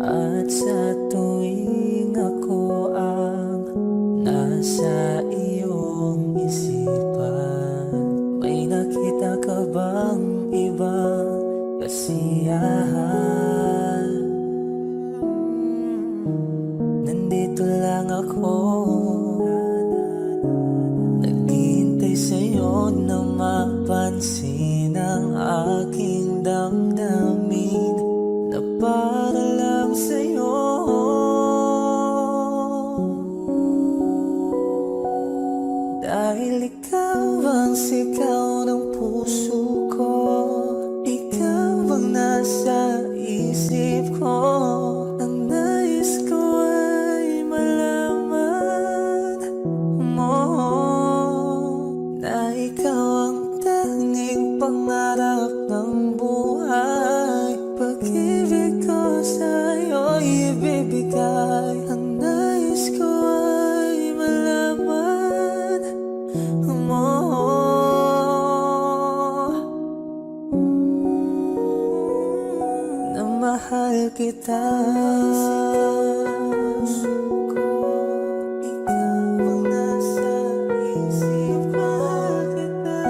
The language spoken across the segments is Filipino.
At sa tuwing ako ang nasa iyong isipan, may nakita ka bang ibang kasiyahan? Nandito lang ako, naghihintay sa'yo na mapansin ang aking damdamin na para lang sa'yo. Dahil ikaw ang sigaw ng puso ko, ikaw ang nasa isip ko. Ang nais ko ay malaman mo na ikaw ang tanging pangarap ng buhay. Pag-ibig ko sa'yo ibibigay. Ang nais ko ay malaman mo na mahal kita. Ikaw ang nasa isip ko, kita.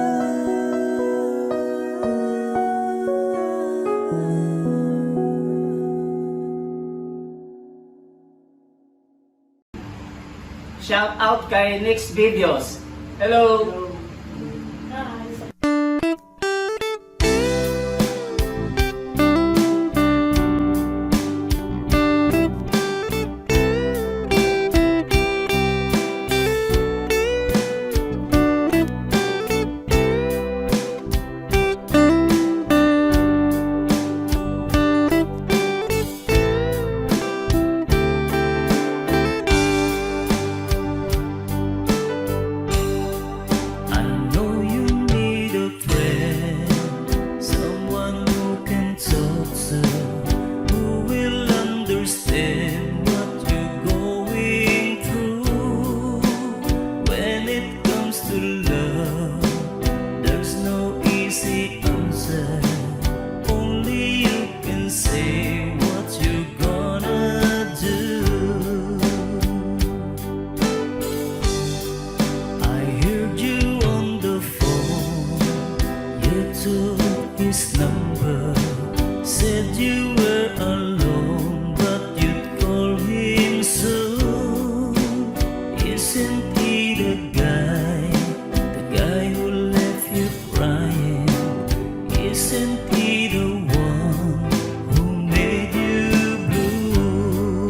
Shout out kay Next Videos. Hello! I know you need a friend, someone who can talk to, who will understand what you're going through. When it comes to love, there's no easy answer. Only you can say what you're gonna do. I heard you on the phone, you took his number, said you were alone, but you'd call him soon. Isn't he the guy who left you crying? Isn't he the one who made you blue?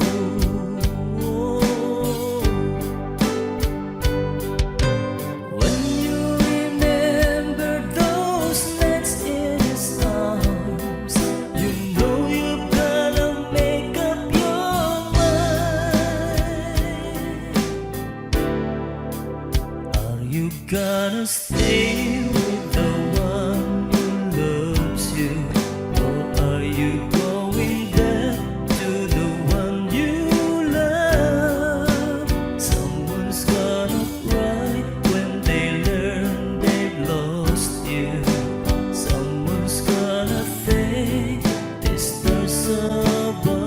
When you remember those nights in his arms, you know you've gotta make up your mind. Are you gonna stay with the one who loves you, or are you going back to the one you love? Someone's gonna cry when they learn they've lost you. Someone's gonna thank the stars above.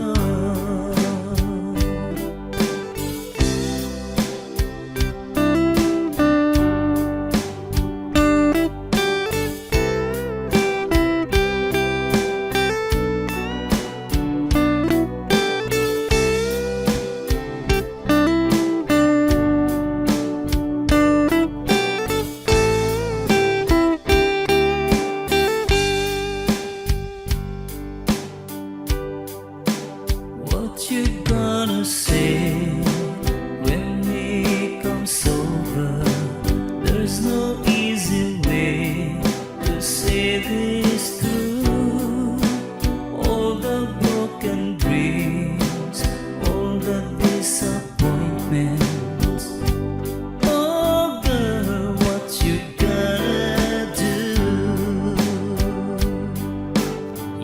What you gonna say when he comes over? There's no easy way to say this through. All the broken dreams, all the disappointments. Oh girl, what you gonna do?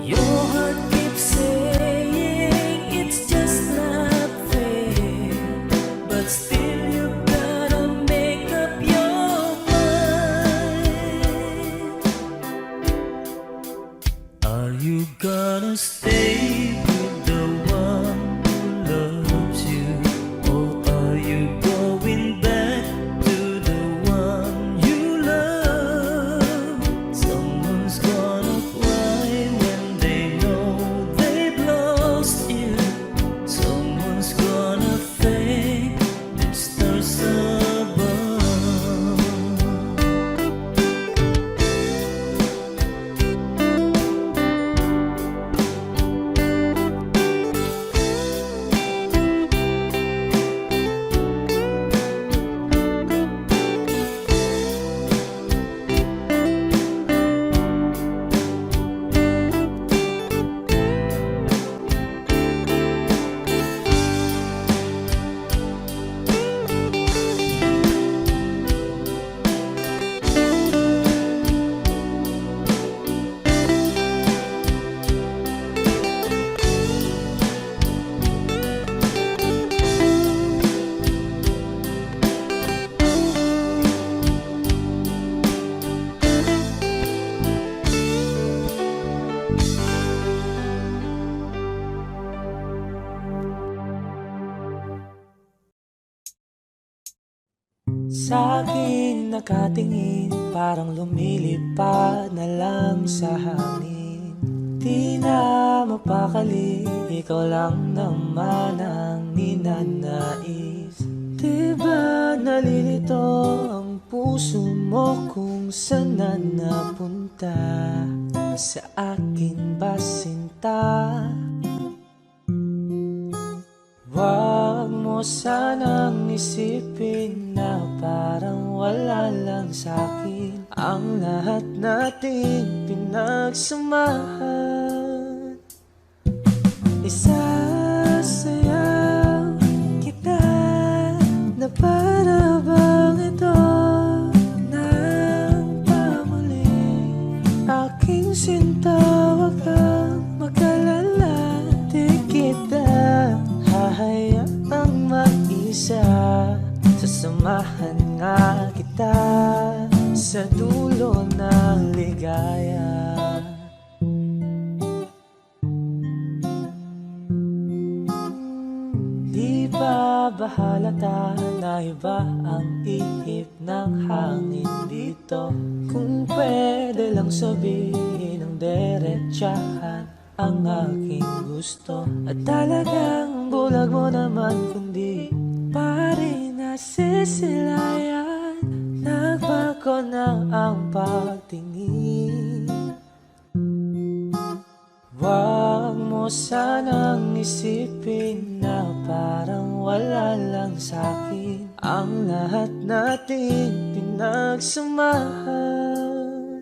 Your heart keeps saying it's just not fair. Sa'kin nakatingin, parang lumilipad na lang sa hangin. Di na mapakali, ikaw lang naman ang ninanais. Di ba nalilito ang puso mo kung saan na napunta? Sa akin ba sinta? Huwag mo sanang isipin na parang wala lang sa'kin ang lahat natin pinagsamahan. Isasayaw kita na para bang ito nang pamuli. Aking sinta, huwag kang mag-alala, di kita hahayaang mag-isa. Sasamahan nga kita sa dulo ng ligaya. Di ba bahalata na iba ang ihip ng hangin dito? Kung pwede lang sabihin ng diretsahan ang aking gusto. At talagang bulag mo naman kundi pa rin nasisilayan. Nagbago na ang pagtingin. Huwag mo sanang isipin na parang wala lang sa'kin ang lahat natin pinagsamahan.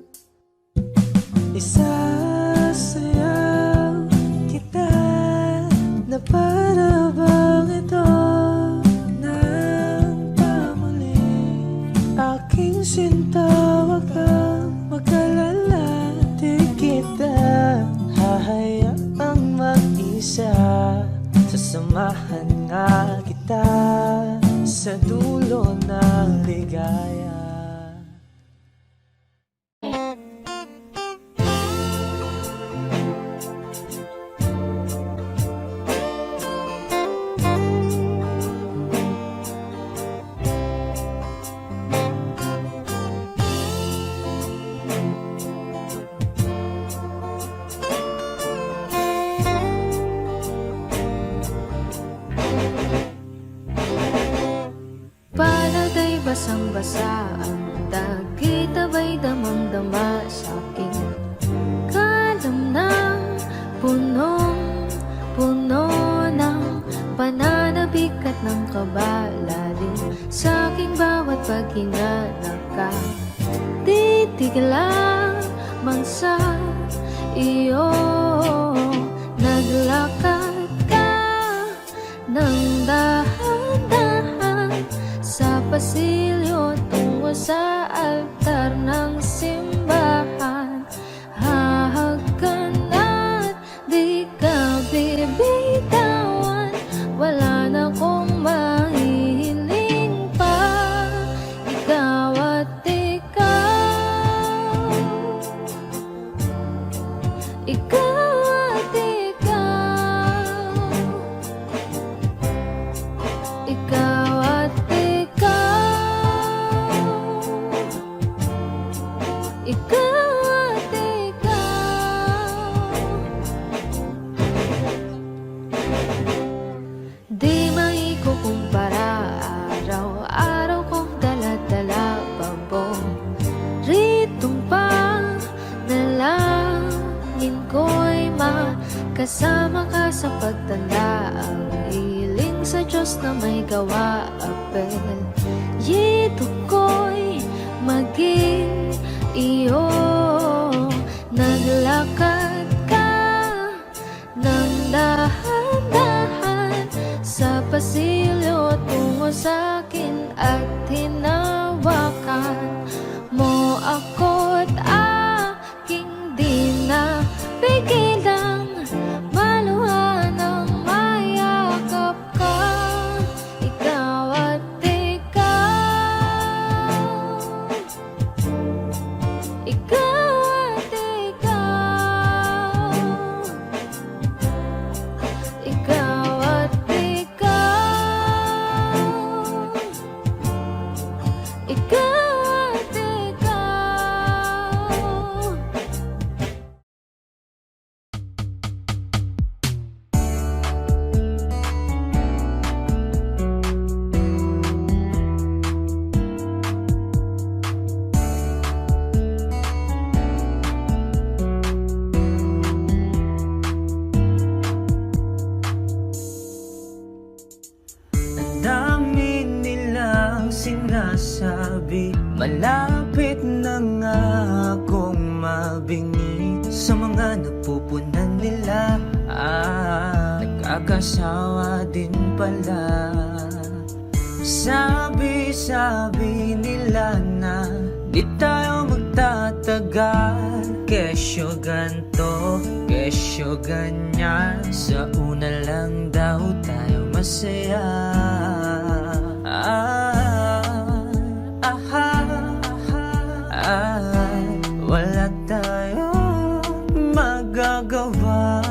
Isasayaw kita na para bang ito nang pamuli. Aking sinta, huwag kang mag-alala, di kita hahayaang mag-isa. Sasamahan nga kita sa dulo ng ligaya. Palad ay basang-basa, ang dagit aba'y damang-dama sa'king kalamnang punong-puno ng pananabik at ng kabalalim. Sa'king bawat paghinga nakatitig lamang sa iyo. Naglakad ka ng dahan-dahan sa pasilyo tungo sa altar ng simbahan. Hahagkan at di ka bibitawan, wala na kong mahihiling pa. Ikaw at ikaw, ikaw at ikaw, ikaw at ikaw at ikaw. Di maikukumpara, araw-araw kong dala-dala babong ritong panalangin ko'y makasama ka sa pagtanda. Ang hiling sa Diyos na may gawa apel, yito ko'y maging iyo. Naglakad ka ng dahan-dahan sa pasilyo tungo sa'kin at hinawakan mo ako't aking di na pigilang maluha ng mayakap ka. Ikaw at ikaw, ikaw at ikaw, ikaw at ikaw, sinasabi, malapit na nga akong mabingi sa mga napupunan nila. Nagkakasawa din pala. Sabi nila na di tayo magtatagal. Kesyo ganto, kesyo ganyan, sa una lang daw tayo masaya. Wala tayong magagawa.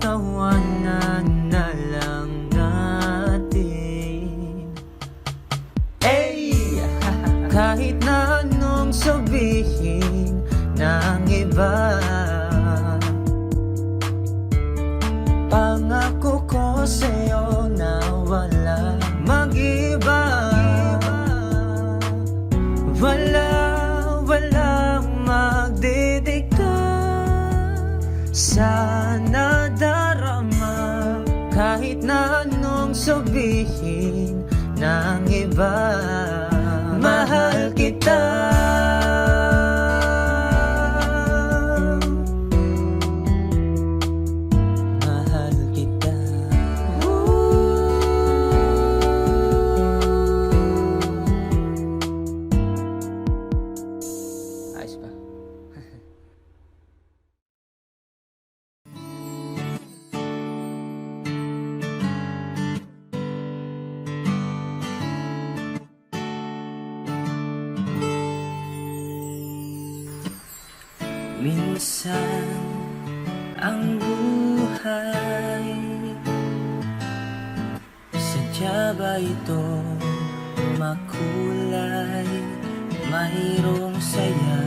Tawanan na lang natin. Hey! Kahit na anong sabihin ng iba, pangako ko sa'yo na wala mag-iba. Walang magdidikta sa nadarama. Kahit na anong sabihin ng iba, mahal kita. Mahal kita. Ayos ba? Minsan ang buhay, sadya ba ito makulay? Mayroong saya,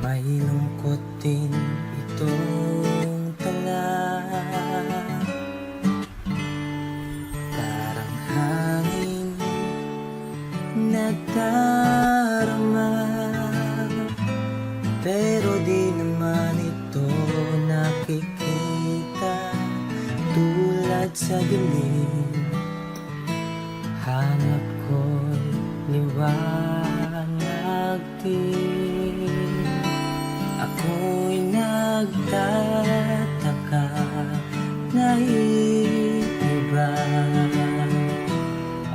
may lungkot din itong tala. Parang hangin na darama, pero di naman ito nakikita. Tulad sa dilim, hanap ko'y liwanag din. Ako'y nagtataka na iba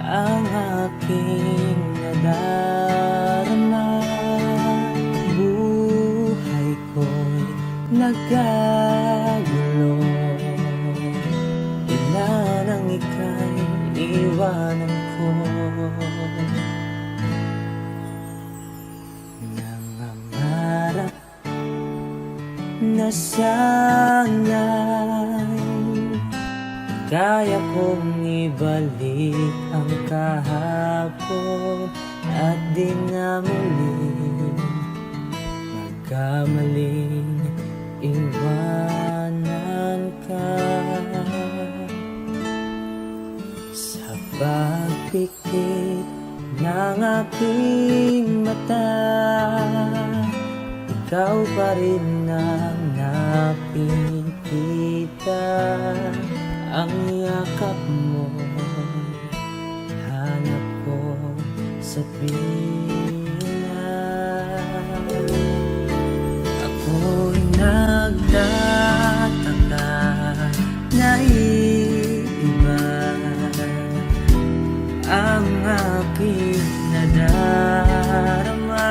ang aking nadarama. Buhay ko'y nagagulo, ilan ang ika'y iwanan ko. Nangangarap na sana'y kaya kong ibalik ang kahapon at di na muling magkamaling iwanan ka. Sa pagpikit ng aking mata, ikaw pa rin ang nakikita. Ang yakap mo, hanap ko sa piling. Ako'y nagtataka na iba ang aking nadarama.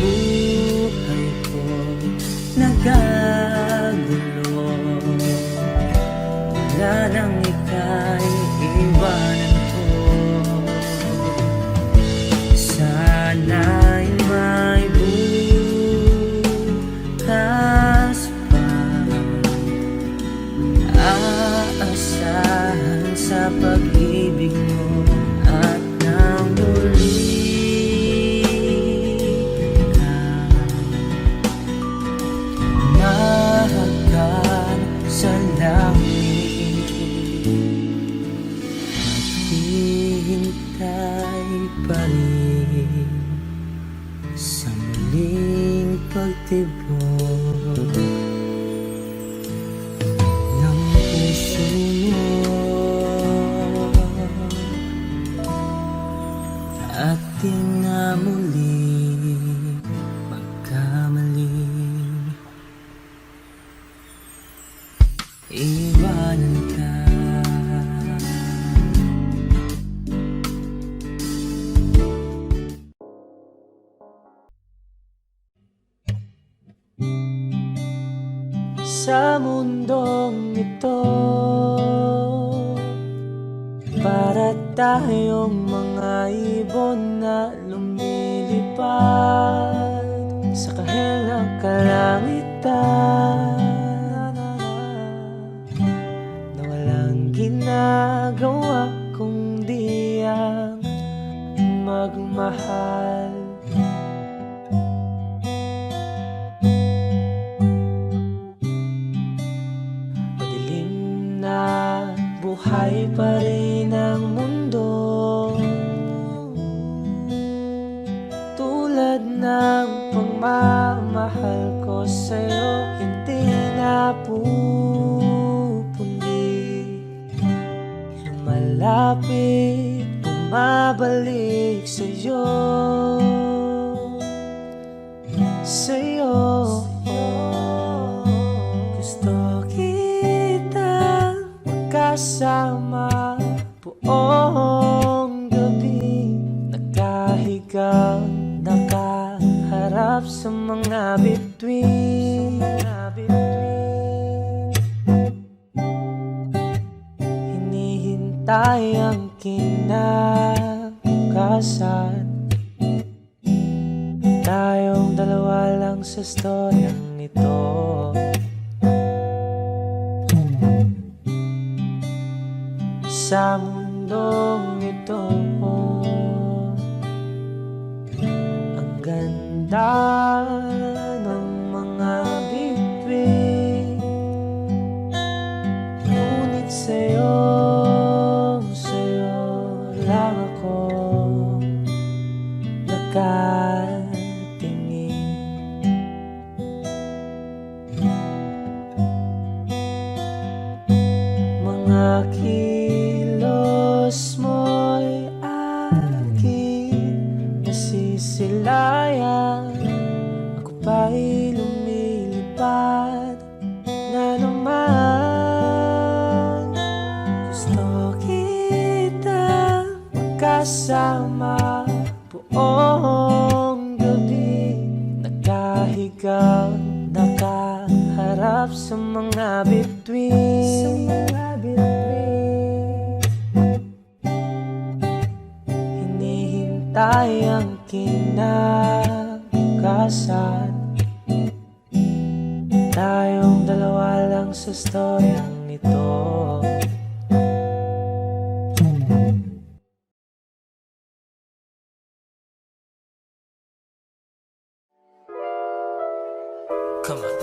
Buhay ko'y nagagulo, wala nang ika'y iwanan ko. Sana'y may bukas pa, aasahan sa pag-ibig mo at nang muli ka mahagkan sa langit. Maghihintay pa rin sa muling pagtibok ng puso mo. iwanan ka. Sa mundong ito, para tayong mga ibon na lumilipad sa kahelang kalangitan, na walang ginagawa kundi ang magmahal. Madilim na buhay pa rin ang mundo, tulad ng pagmamahal ko sa'yo, hindi na pupundi. Lumalapit, bumabalik sa'yo, sa'yo. Gusto kita magkasama buong gabi, nakahigang nakaharap sa mga bituin. Hinihintay ang kinabukasan, tayong dalawa lang sa storyang ito. Sa mundong ito, ang ganda ng mga bituin, ngunit sa'yo lang ako nakatingin. Mga kilos mo'y aking nasisilayan, ako pa'y lumilipad na naman. Gusto kita magkasama buong gabi, nakahigang nakaharap sa mga bituin. Hinihintay ang kinabukasan, tayong dalawa lang sa storyang ito. Come on.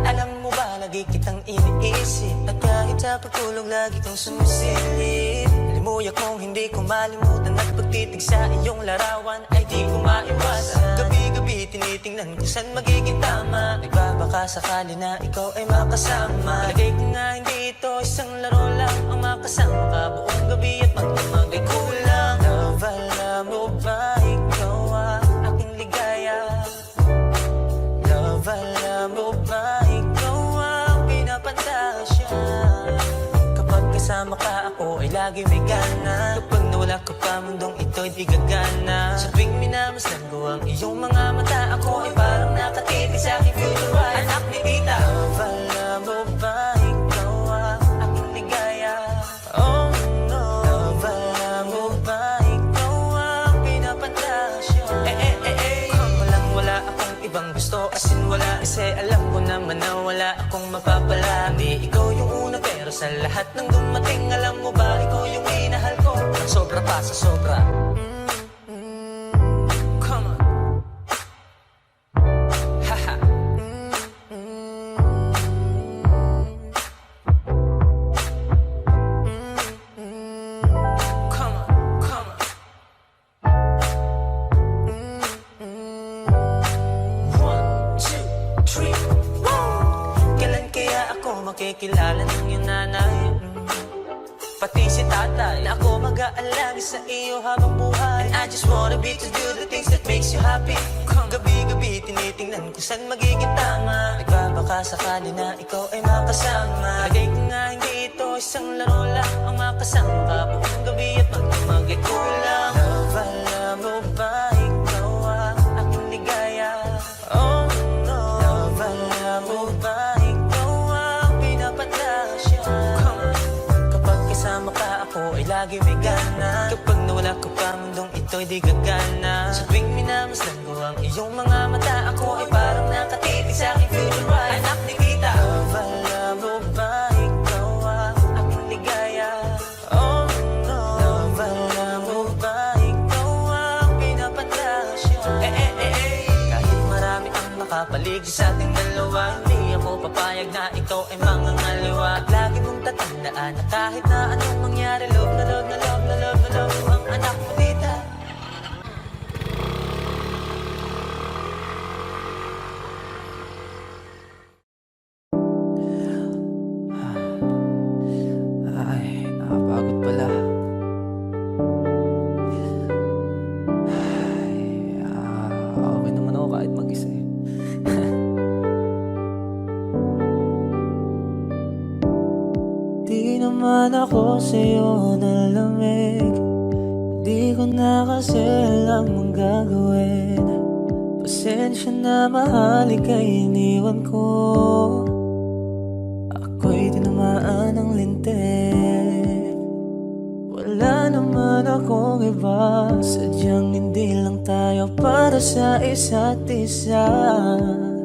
Alam mo ba, lagi kitang iniisip, at kahit sa pagtulog lagi kang sumisilip. Limuyak mong hindi ko malimutan, at pagtitig sa iyong larawan ay di ko maiwasan. Gabi-gabi tinitingnan kung saan magiging tama, nagbabaka sakali na ikaw ay makasama. Lagay ko nga hindi ito isang laro lang, ang makasama ka buong gabi at magdamag ay kulang. Love, alam mo ba ikaw ang aking ligaya? Love, alam mo ba ikaw ang pinapantasya? Kapag kasama ka ako ay lagi may gana, kapag nawala ka pa mundong ito'y di gagana. Sa tuwing minamasdan ko ang iyong mga mata, ako ay parang nakatitig sa aking future wife, anak ni tita. Love, alam mo ba ikaw ang aking ligaya? Oh no. Love, alam mo ba ikaw ang pinapantasya? Wala akong ibang gusto, asin wala, kasi alam ko naman na wala akong mapapala. Hindi ikaw yung una, pero sa lahat ng dumating, alam mo ba, ikaw yung minahal ko ng sobra pa sa sobra. Come on. Haha. Come on, come on. 1, 2, 3. Kailan kaya ako makikilala ng iyong nanay? pati si tatay, na ako mag-aalagi sa iyo habang buhay. And I just wanna be to do the things that makes you happy. Kung gabi-gabi tinitingnan kung saan magiging tama, nagbabaka sakali na ikaw ay makasama. Lagay ko nga hindi ito isang laro lang, ang makasama ka buong gabi at magdamag ay kulang. Love, alam mo ba ikaw ang aking ligaya? Oh no, love, alam mo ba ikaw ang pinapantasya? Kapag kasama ka ako ay lagi may gana. Kapag nawala ka pa mundong ito'y di gagana. Sa tuwing minamasdan ko ang iyong mga mata, ako ay parang nakatitig sa aking future wife. Anak ni Tita, love, alam mo ba ikaw ang aking ligaya? Oh no, love, alam mo ba ikaw ang pinapantasya? Kahit marami ang nakapaligid sa ating dalawa, hindi ako papayag na ikaw ay mangangaliwa. At lagi mong tatandaan na kahit na anong mangyari, love na love na love na love na love mo ang anak mo, Tita. Ay, nakapagod pala. Okay naman ako kahit mag-isa eh. Di naman ako sa'yo nalamig, di ko na kasi alam ang gagawin. Pasensya na mahal, ika'y iniwan ko. Ako'y tinamaan ng lintik. Wala naman akong iba, sadyang hindi lang tayo para sa isa't isa.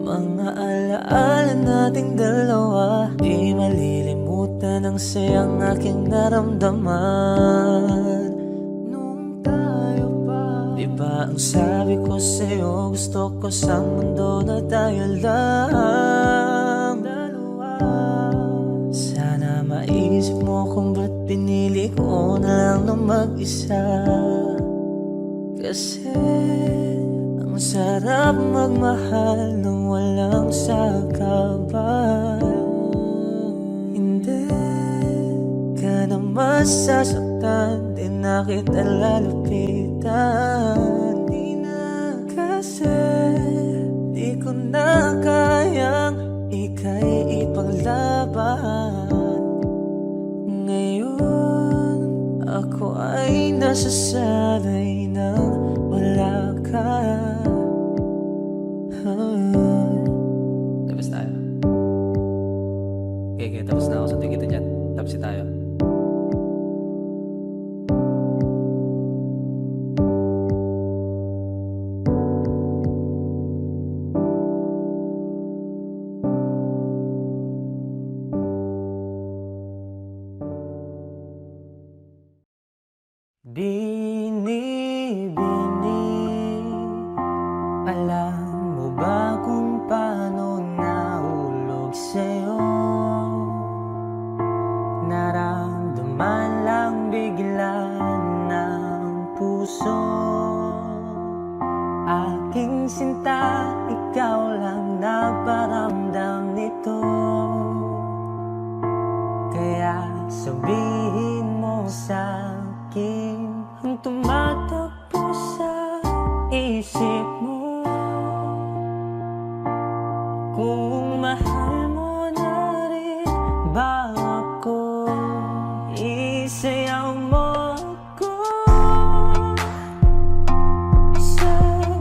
Mga alaala nating dalawa, di malilimutan ang sayang aking naramdaman. Nung tayo pa, di ba ang sabi ko sa'yo, gusto ko sa mundo na tayo lang dalawa. Sana maisip mo kung ba't pinili ko na lang na mag-isa. Kasi ang sarap magmahal nung walang sakaban. Hindi ka na masasaktan, di na kita lalapitan. Di na kasi di ko na kayang ika'y ipaglaban. Ngayon ako ay nasasanay nang wala ka. Tapos tayo. Okay, tapos na ako. Sunduin kita dyan. Tapos tayo. Bini, alam mo ba kung paano nahulog sa'yo? Naramdaman lang bigla ng puso. Aking sinta, ikaw lang nagparamdam nito. Kaya sabihin mo sa'kin ang tumatakbo sa isip mo. Kung mahal mo na rin ba ako, isayaw mo ako sa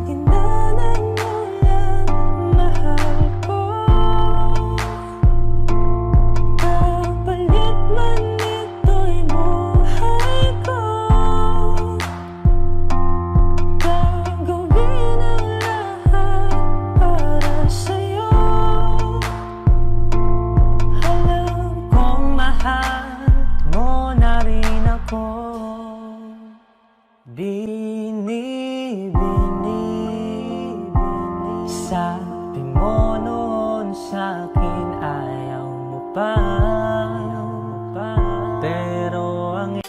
gitna ng ulan. Mahal ko, kapalit man ito'y buhay ko. Gagawin ang lahat para sa'yo. Alam kong mahal mo na rin ako. Bini, sabi mo noon sa'kin ayaw mo pa. Pero ang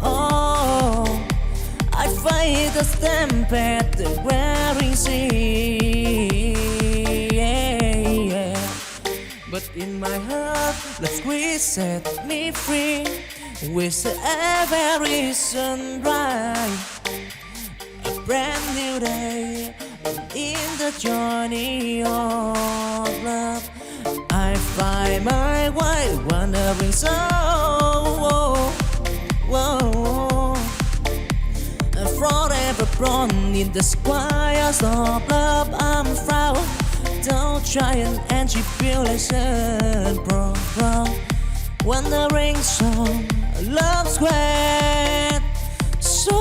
oh, I fight the stampede, the wearing sea. But in my heart, love squeeze set me free. With every sunrise, a brand new day in the journey of love. I find my way, wandering so. Forever born in the squares of love, I'm proud. Don't try an tribulation, bro. Wandering song, love squared, so.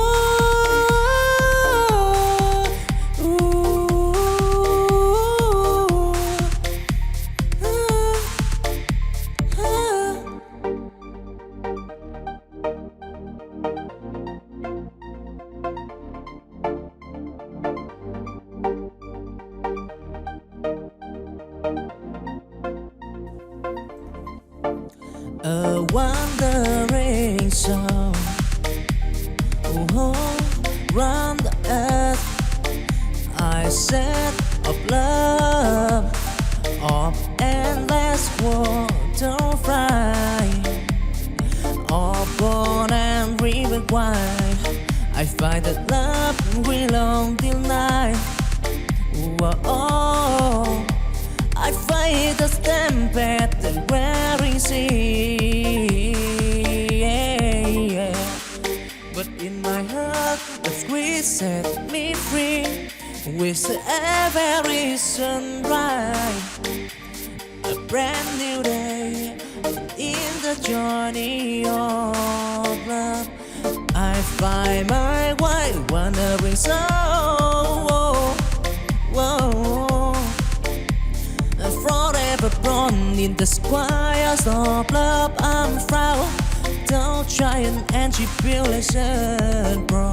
A wandering song, oh, round the earth. I said of love, of endless water fly, of born and river wide. I find that love will long till night. Oh, I fight the stampede, the wearing sea. But in my heart, the squeeze set me free. With every sunrise, a brand new day in the journey of love. I find my way, wandering so. Forever born in the squares of love, I'm proud. Don't try an tribulation, bro.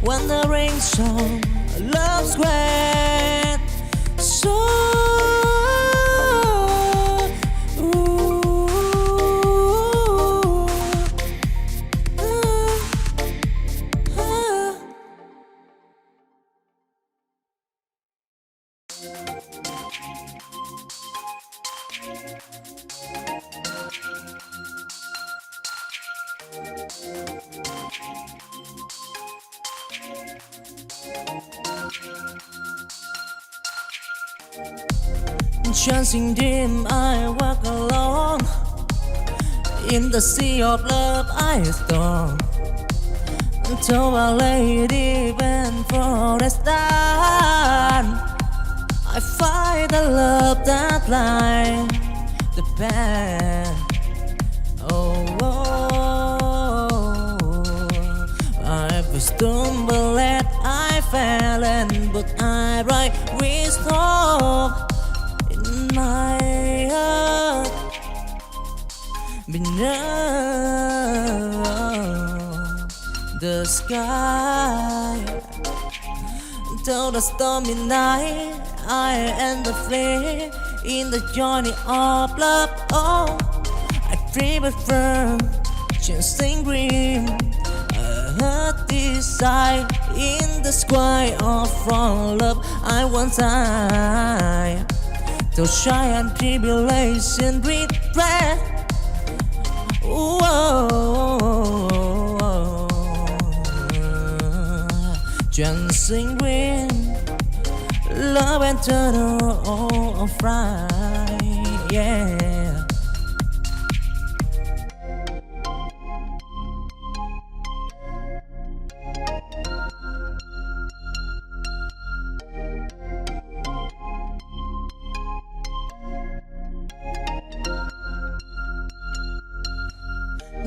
Wandering song, love squared, so. Chancing dim, I walk alone. In the sea of love, I storm. Until Our Lady went for a stand. I find the love that lies the path. I've stumbled and I fell, but I rise with hope in my heart. Beneath the sky, till the stormy night, I am the flame in the journey of love. Oh, I dream it firm, chasing green. I heard desire in the sky of from love. I want time to shy and tribulation with breath. Dancing green, love and turn on fire, yeah.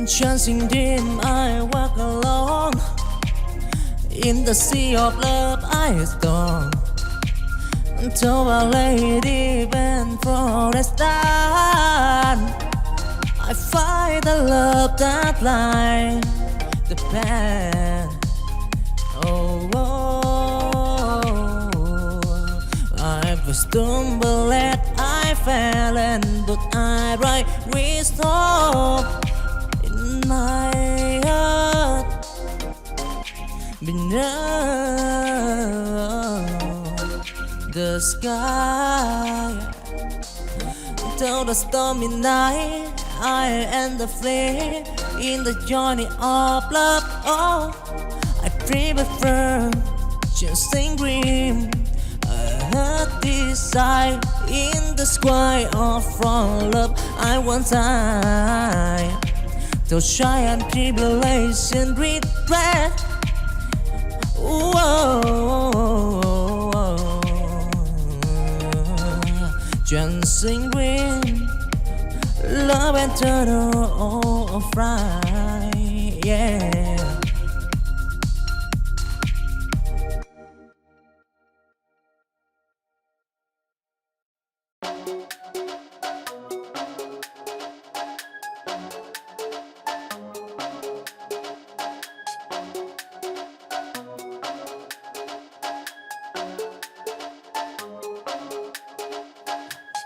Chancing dim, I walk alone. In the sea of love, I storm. Until Our Lady went for a stand. I find the love that lies the path. I've stumbled and I fell, but I rise with hope in my beneath the sky. Till the stormy night, I and the flame in the journey of love. Oh, I prefer chasing dream. I heard this sight in the sky of from love. I want time to shy and tribulation regret. Dancing green, love and turtle of fry, yeah.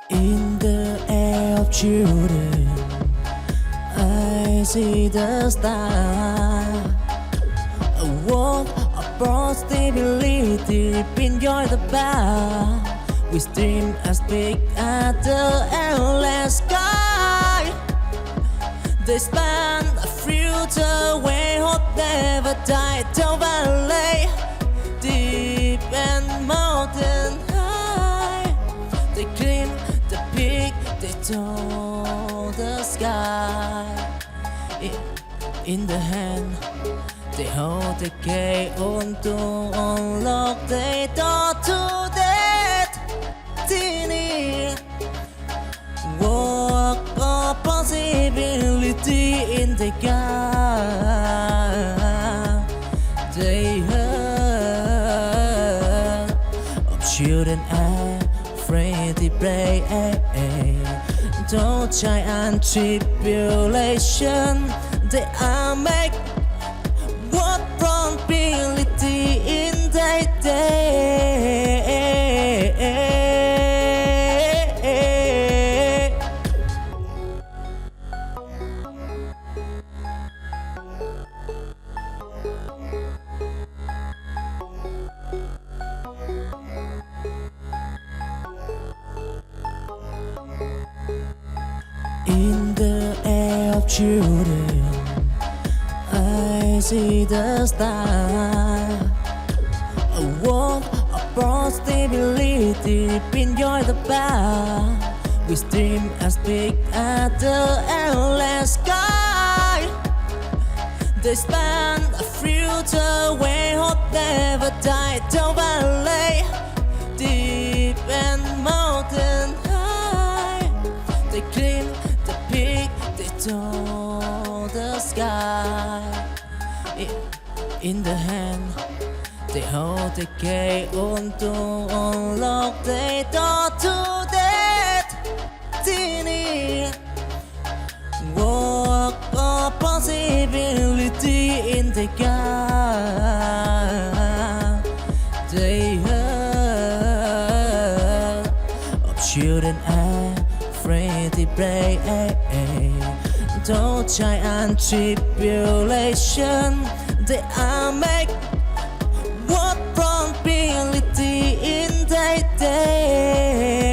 In the air of children, I see the star. A world of possibility, enjoy the bar. We dream as big as the endless sky. They span a future way, hope never die. Till valley, deep and mountain high. They climb the peak, they told the sky. In the hand, they hold the key on to unlock the door to destiny. Walk of possibility in the gap. They heard of children afraid to play. Don't try and tribulation. They are make what probability in their day. In the air of children, I see the star. A world of possibility, enjoy the bar. We dream as big as the endless sky. They span a future way, hope never die. Till valley, deep and mountain high. They climb the peak, they told the sky. In the hand, they hold the key on to unlock the door to destiny. Walk of possibility in the gap. They heard of children afraid to play. Don't try and tribulation. They are make what probability in their day.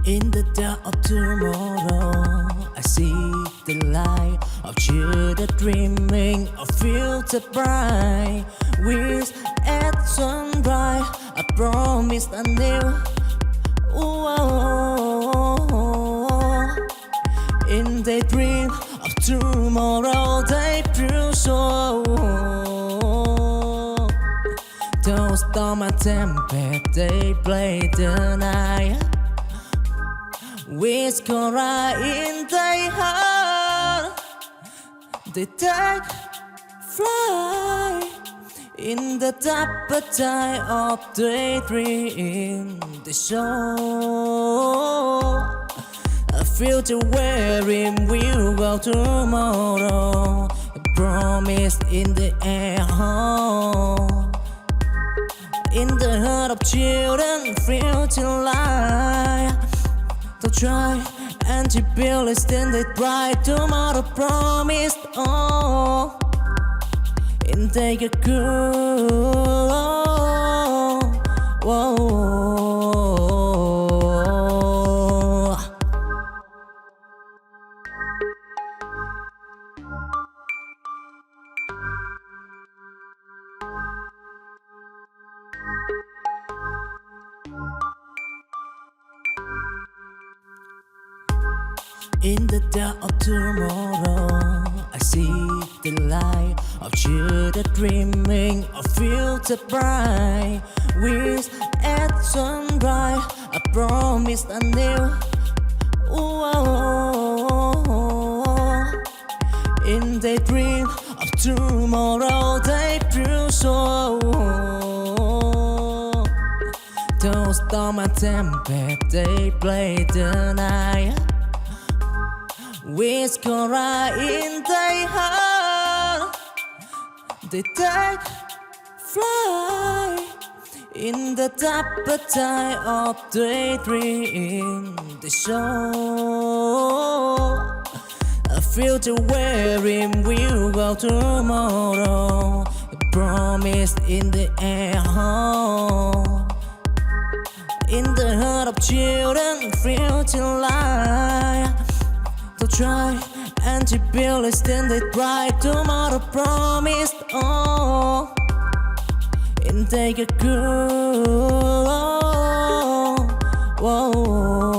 In the dark of tomorrow, I see the light of children dreaming of future bright. With at sunrise, I promise anew. In the dream of tomorrow, they prove so. Those storm and tempest, they play the night. With cry in their heart, they take flight In the appetite of daydream, the soul, a future wherein we'll go tomorrow. A promise in the air, in the heart of children, future life. Don't try and to build a standard bright tomorrow promised. Oh, and take a cool. Whoa. In the dark of tomorrow, I see the light of children dreaming of future bright. With at sunrise, I promised I knew. In the dream of tomorrow, they feel so. Those storm and tempest, they play the night. Whisper right in their heart. They take fly in the appetite of daydream. They show a future wherein we'll go tomorrow. A promise in the air, in the heart of children, future life. To try and to build a standard bright tomorrow promised. Oh, and take a cool. Whoa.